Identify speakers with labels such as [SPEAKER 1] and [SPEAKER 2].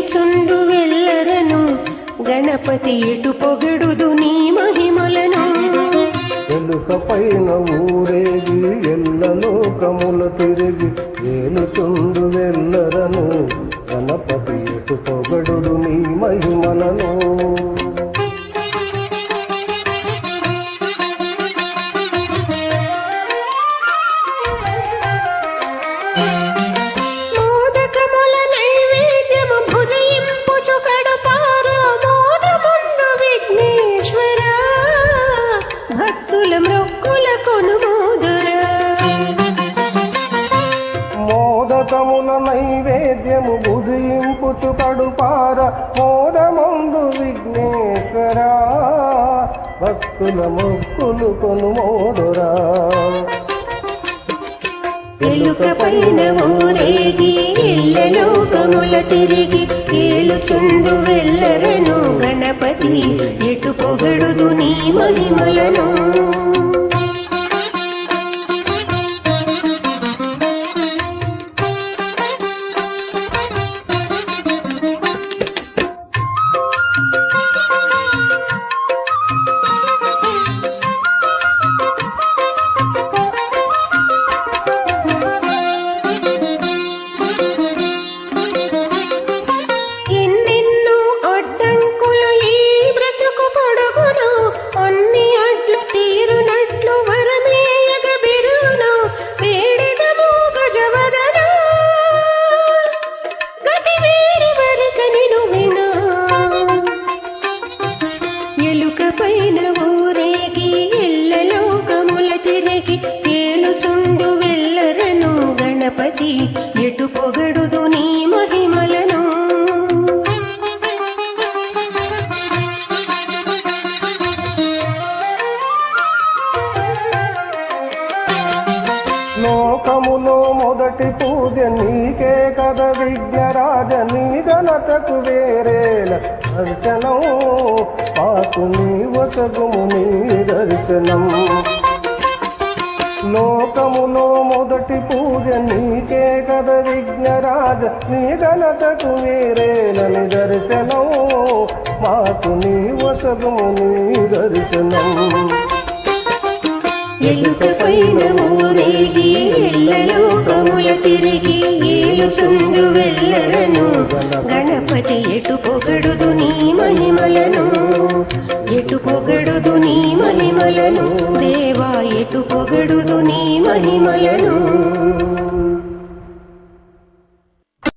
[SPEAKER 1] ఏలుచుండు వెల్లరను గణపతి ఎటు పొగడుదు నీ మహిమలను
[SPEAKER 2] ఎలుక పైన ఊరేగి ఎల్ల లోకముల తిరిగి ఏలుచుండు వెల్లరను గణపతి ఎటు పొగడుదు నీ మహిమలను మోదకముల నైవేద్యము భుజింపుచు కడుపార మోదమందు విఘ్నేశ్వరా భక్తుల మొక్కులు కొనుమోదురా
[SPEAKER 1] ఎలుక పైన ఊరేగి ఎల్ల లోకముల తిరిగి ఏలుచుండు వెల్లరను గణపతి ఎటు పొగడుదు నీ మహిమలను గణపతి ఎటు పొగడుదు నీ మహిమలను
[SPEAKER 2] లోకములో మొదటి పూజ నీకే కద విఘ్నరాజ నీ ఘనతకు వేరేల దర్శనం పాకు నీ వసగుము నీ దర్శనం లోకములో మొదటి పూజ నీకే కద విఘ్నరాజ నీ ఘనతకు వేరేలని దర్శనం మాకు నీ వసగుము నీ దర్శనం
[SPEAKER 1] ఎలుక పైన ఊరేగి ఎల్ల లోకముల తిరిగి ఏలుచుండు వెల్లరను గణపతి ఎటు పొగడుదు నీ మహిమలను ఎటు పొగడుదు నీ మహిమలను దేవా ఎటు పొగడుదు నీ మహిమలను